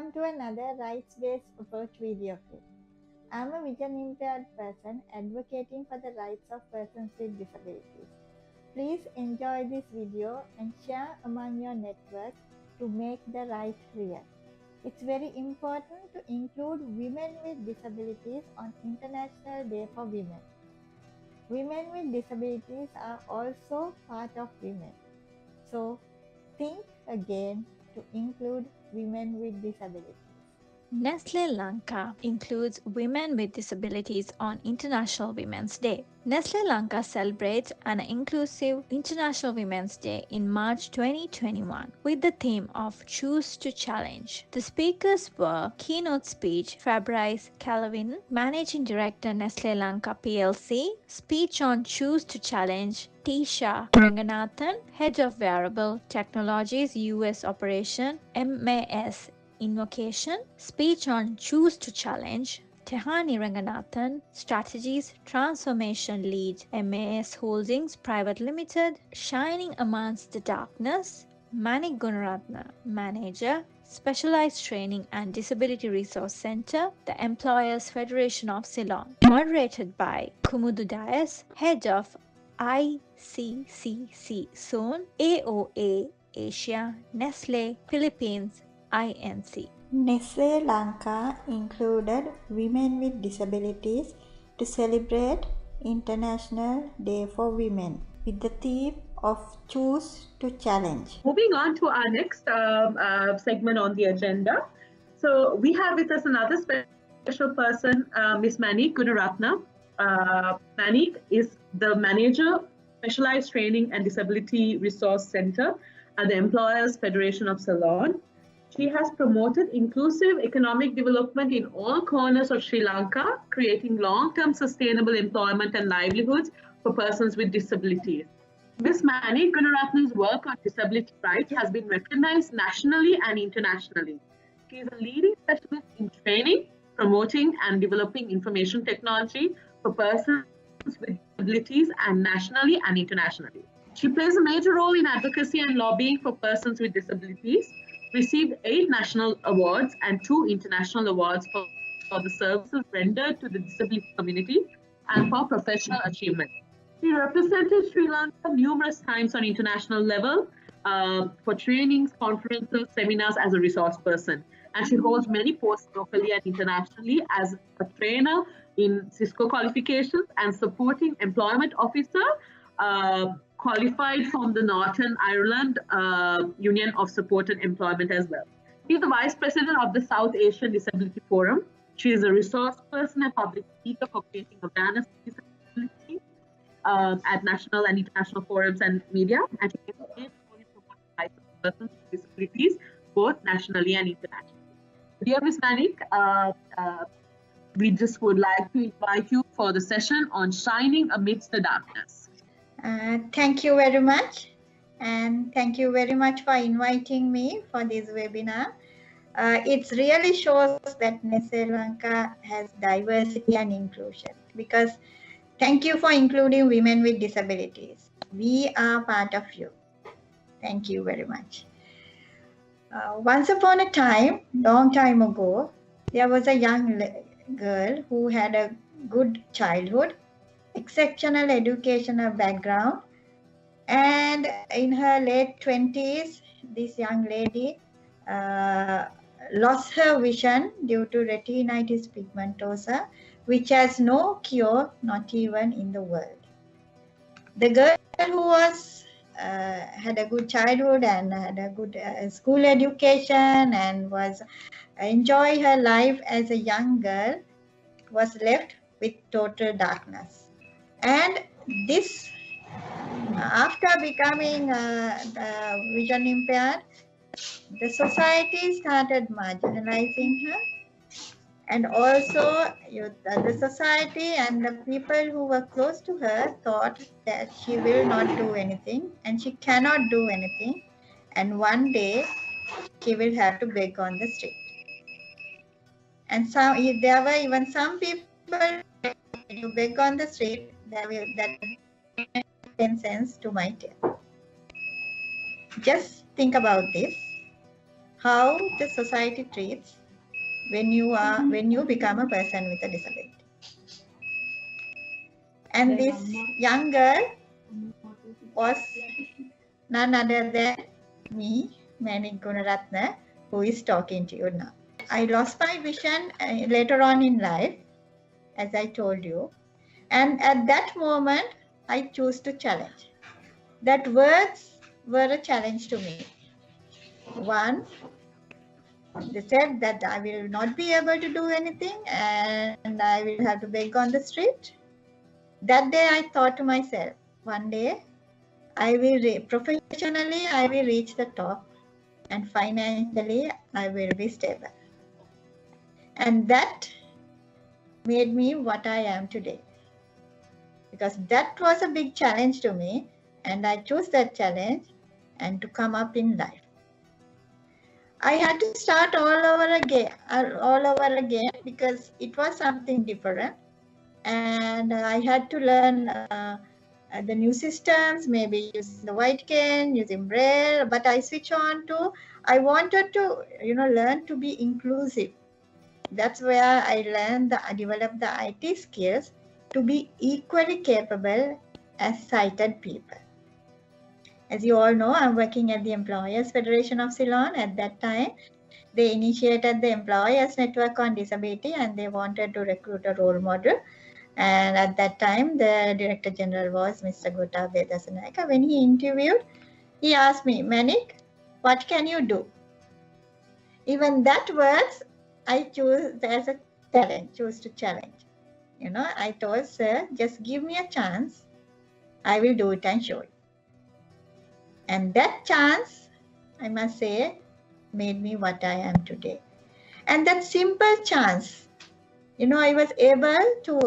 Welcome to another rights-based approach video clip. I'm a vision impaired person advocating for the rights of persons with disabilities. Please enjoy this video and share among your network to make the right real. It's very important to include women with disabilities on International Day for Women. Women with disabilities are also part of women. So think again to include women with disabilities. Nestle Lanka includes women with disabilities on International Women's Day. Nestle Lanka celebrates an inclusive International Women's Day in March 2021 with the theme of Choose to Challenge. The speakers were keynote speech Fabrice, Cavallin, Managing Director Nestle Lanka PLC, speech on Choose to Challenge Tiasha, Reneganathan, Head of Wearable Technologies US Operation MAS Invocation, speech on Choose to Challenge, Tehani Reneganathan, Strategies Transformation Lead, MAS Holdings Private Limited, Shining Amidst the Darkness, Manique Gunaratne, Manager, Specialized Training and Disability Resource Center, the Employers Federation of Ceylon, moderated by Kumudu, Head of ICCC Zone, AOA Asia, Nestle Philippines, INC. Nestle Lanka included women with disabilities to celebrate International Day for Women with the theme of Choose to Challenge. Moving on to our next segment on the agenda. So we have with us another special person, Ms. Manique Gunaratne. Manique is the Manager, Specialized Training and Disability Resource Center at the Employers Federation of Ceylon. She has promoted inclusive economic development in all corners of Sri Lanka, creating long-term sustainable employment and livelihoods for persons with disabilities. Ms. Manique Gunaratne's work on disability rights has been recognized nationally and internationally. She is a leading specialist in training, promoting and developing information technology for persons with disabilities and nationally and internationally. She plays a major role in advocacy and lobbying for persons with disabilities, received 8 national awards and 2 international awards for the services rendered to the disability community and for professional achievement. She represented Sri Lanka numerous times on international level for trainings, conferences, seminars as a resource person. And she holds many posts locally and internationally as a trainer in Cisco qualifications and supporting employment officer qualified from the Northern Ireland Union of Supported Employment as well. She is the Vice President of the South Asian Disability Forum. She is a resource person and public speaker for creating awareness of disability at national and international forums and media. And she is a promoting the rights of persons with disabilities, both nationally and internationally. Dear Ms. Manique, we just would like to invite you for the session on Shining Amidst the Darkness. Thank you very much, and thank you very much for inviting me for this webinar. It really shows that Nestle Lanka has diversity and inclusion, because thank you for including women with disabilities. We are part of you. Thank you very much. Once upon a time, long time ago, there was a young girl who had a good childhood, exceptional educational background, and in her late 20s, this young lady lost her vision due to retinitis pigmentosa, which has no cure, not even in the world. The girl who was had a good childhood and had a good school education and was enjoy her life as a young girl was left with total darkness. And this, after becoming vision impaired, the society started marginalizing her, and also the society and the people who were close to her thought that she will not do anything and she cannot do anything, and one day she will have to beg on the street. And there were even some people, you beg on the street, that 10 cents to my tail. Just think about this. how the society treats when you become a person with a disability. And this young girl was none other than me, Manique Gunaratne, who is talking to you now. I lost my vision later on in life, as I told you. And at that moment, I chose to challenge. That words were a challenge to me. One, they said that I will not be able to do anything and I will have to beg on the street. That day I thought to myself, one day I will, professionally I will reach the top and financially I will be stable. And that made me what I am today. Because that was a big challenge to me and I chose that challenge and to come up in life. I had to start all over again because it was something different. And I had to learn the new systems, maybe using the white cane, using Braille, but I switched on to, I wanted to, learn to be inclusive. That's where I developed the IT skills to be equally capable as sighted people. As you all know, I'm working at the Employers Federation of Ceylon. At that time, they initiated the Employers Network on Disability and they wanted to recruit a role model. And at that time, the Director General was Mr. Gotabaya. When he interviewed, he asked me, Manique, what can you do? Even that words, I chose as a challenge, chose to challenge. I told, sir, just give me a chance. I will do it and show it. And that chance, I must say, made me what I am today. And that simple chance, I was able to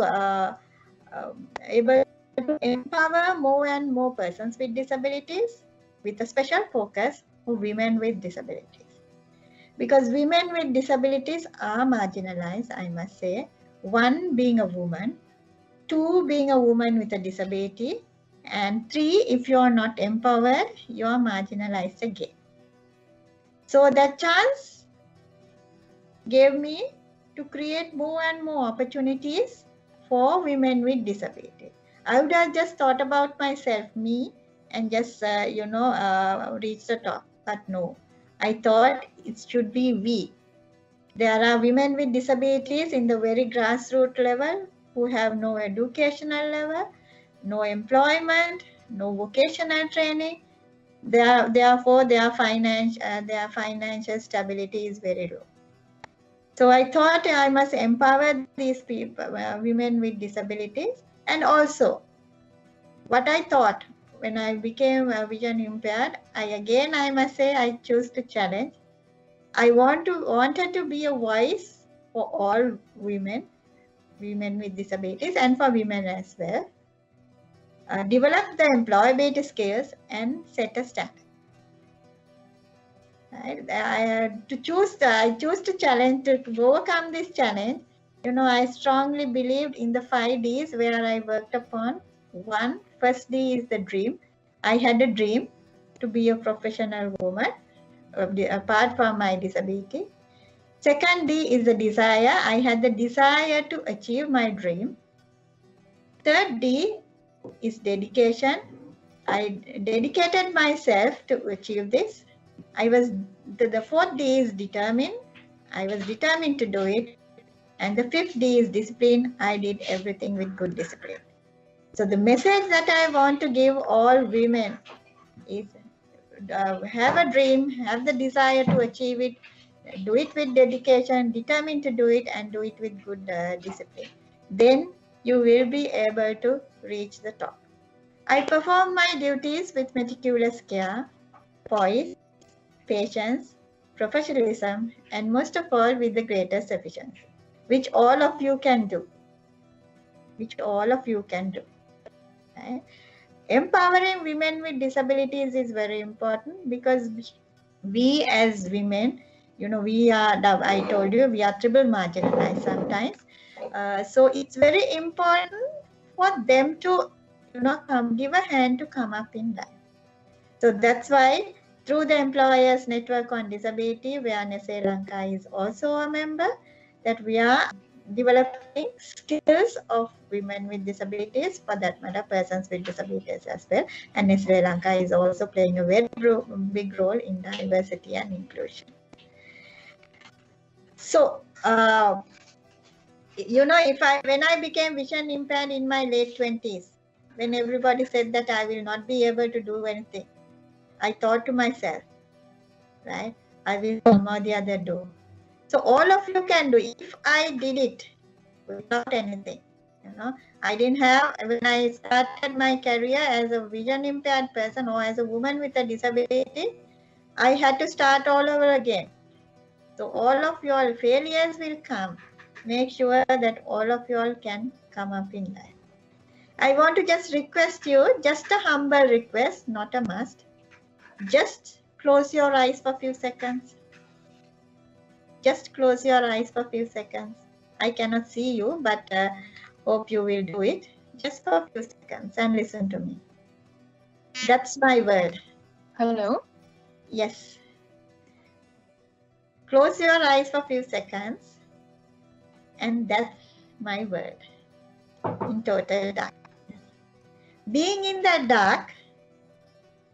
empower more and more persons with disabilities with a special focus on women with disabilities. Because women with disabilities are marginalized, I must say. One, being a woman. Two, being a woman with a disability. And three, if you are not empowered, you are marginalized again. So that chance gave me to create more and more opportunities for women with disability. I would have just thought about myself, me, and just, reach the top. But no, I thought it should be we. There are women with disabilities in the very grassroots level who have no educational level, no employment, no vocational training. Therefore, their financial stability is very low. So I thought I must empower these people, women with disabilities. And also, what I thought when I became vision impaired, I must say, I chose to challenge. I wanted to be a voice for all women with disabilities, and for women as well. Develop the employability skills and set a standard. Right? I chose to challenge, to overcome this challenge. I strongly believed in the 5 Ds where I worked upon. First D is the dream. I had a dream to be a professional woman, apart from my disability. Second D is the desire. I had the desire to achieve my dream. Third D is dedication. I dedicated myself to achieve this. The fourth D is determined. I was determined to do it. And the fifth D is discipline. I did everything with good discipline. So the message that I want to give all women is have a dream, have the desire to achieve it, do it with dedication, determined to do it, and do it with good discipline. Then you will be able to reach the top. I perform my duties with meticulous care, poise, patience, professionalism, and most of all with the greatest efficiency, which all of you can do. Right? Empowering women with disabilities is very important because we as women, we are, I told you, we are triple marginalized sometimes. So it's very important for them to, give a hand to come up in life. So that's why through the Employers Network on Disability, where Nestle Lanka is also a member, that we are developing skills of women with disabilities, for that matter, persons with disabilities as well. And Nestle Lanka is also playing a very big role in diversity and inclusion. So, you know, when I became vision impaired in my late 20s, when everybody said that I will not be able to do anything, I thought to myself, right, I will come out the other door. So all of you can do. If I did it without anything, you know, I didn't have, when I started my career as a vision impaired person or as a woman with a disability, I had to start all over again. So all of your failures will come. Make sure that all of you all can come up in life. I want to just request you, just a humble request, not a must. Just close your eyes for a few seconds. Just close your eyes for a few seconds. I cannot see you, but hope you will do it. Just for a few seconds and listen to me. That's my word. Hello? Yes. Close your eyes for a few seconds. And that's my word. In total darkness. Being in that dark,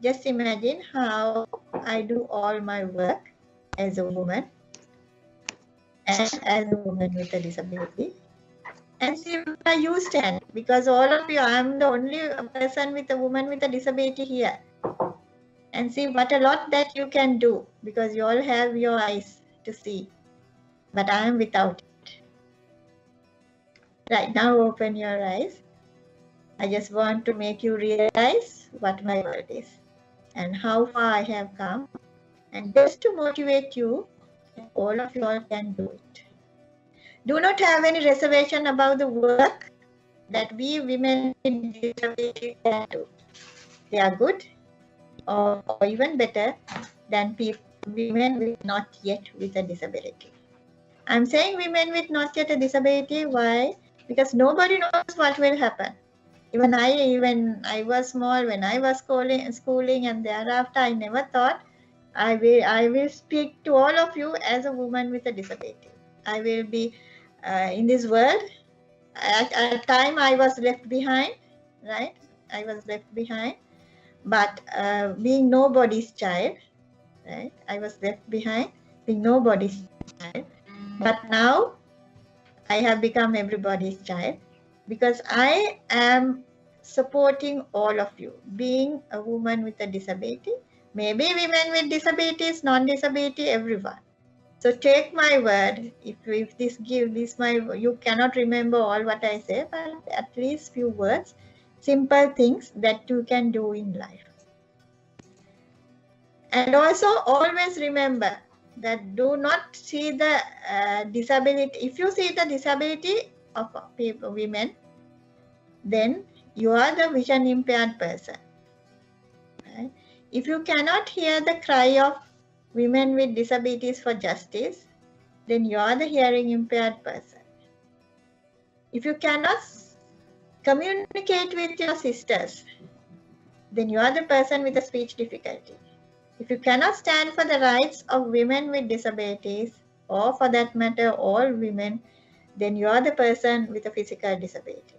just imagine how I do all my work as a woman and as a woman with a disability. And see where you stand, because all of you, I'm the only person with a woman with a disability here. And see what a lot that you can do, because you all have your eyes to see. But I am without it. Right now, open your eyes. I just want to make you realize what my word is and how far I have come. And just to motivate you, all of you all can do it. Do not have any reservation about the work that we women with disabilities can do. They are good or even better than women with not yet with a disability. I'm saying women with not yet a disability. Why? Because nobody knows what will happen. Even I was small, when I was schooling, and thereafter I never thought I will speak to all of you as a woman with a disability. I will be in this world. At a time I was left behind, right? I was left behind, but being nobody's child, right? I was left behind, being nobody's child. But now I have become everybody's child, because I am supporting all of you, being a woman with a disability, maybe women with disabilities, non-disability, everyone. So take my word, if this you cannot remember all what I say, but at least few words, simple things that you can do in life. And also always remember that do not see the disability. If you see the disability of women, then you are the vision impaired person. Right? If you cannot hear the cry of women with disabilities for justice, then you are the hearing impaired person. If you cannot communicate with your sisters, then you are the person with a speech difficulty. If you cannot stand for the rights of women with disabilities, or for that matter, all women, then you are the person with a physical disability.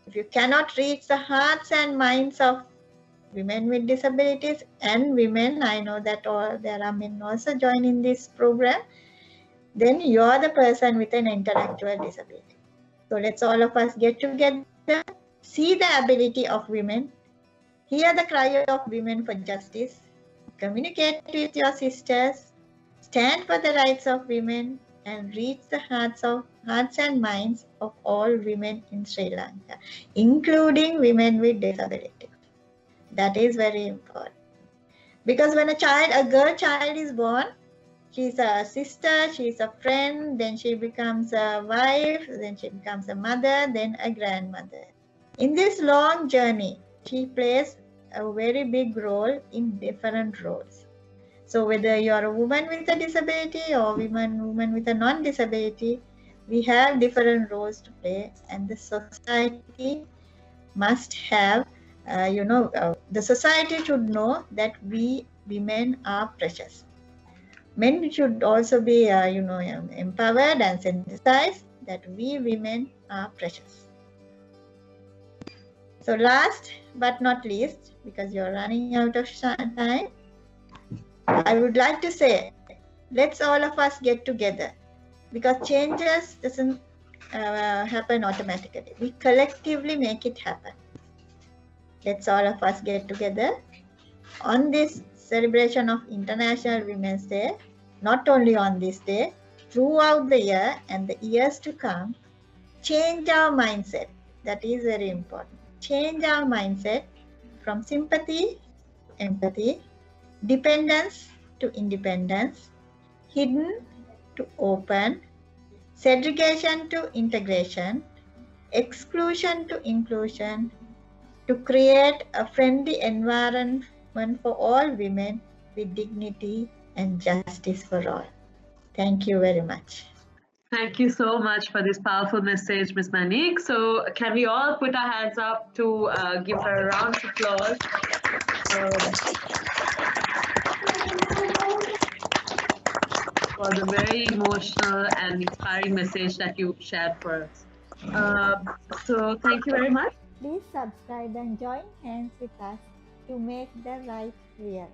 If you cannot reach the hearts and minds of women with disabilities and women, I know that there are men also joining this program, then you are the person with an intellectual disability. So let's all of us get together, see the ability of women, hear the cry of women for justice, communicate with your sisters, stand for the rights of women, and reach the hearts and minds of all women in Sri Lanka, including women with disability. That is very important. Because when a girl child is born, she's a sister, she's a friend, then she becomes a wife, then she becomes a mother, then a grandmother. In this long journey, she plays a very big role in different roles. So whether you are a woman with a disability or woman with a non-disability, we have different roles to play, and the society must have, the society should know that we women are precious. Men should also be, empowered and sensitized that we women are precious. So last but not least, because you're running out of time, I would like to say, let's all of us get together, because changes doesn't happen automatically. We collectively make it happen. Let's all of us get together on this celebration of International Women's Day, not only on this day, throughout the year and the years to come, change our mindset. That is very important. Change our mindset from sympathy, empathy, dependence to independence, hidden to open, segregation to integration, exclusion to inclusion, to create a friendly environment for all women with dignity and justice for all. Thank you very much. Thank you so much for this powerful message, Ms. Manique. So can we all put our hands up to give her a round of applause? For the very emotional and inspiring message that you shared for us. So thank you very much. Please subscribe and join hands with us to make the right real.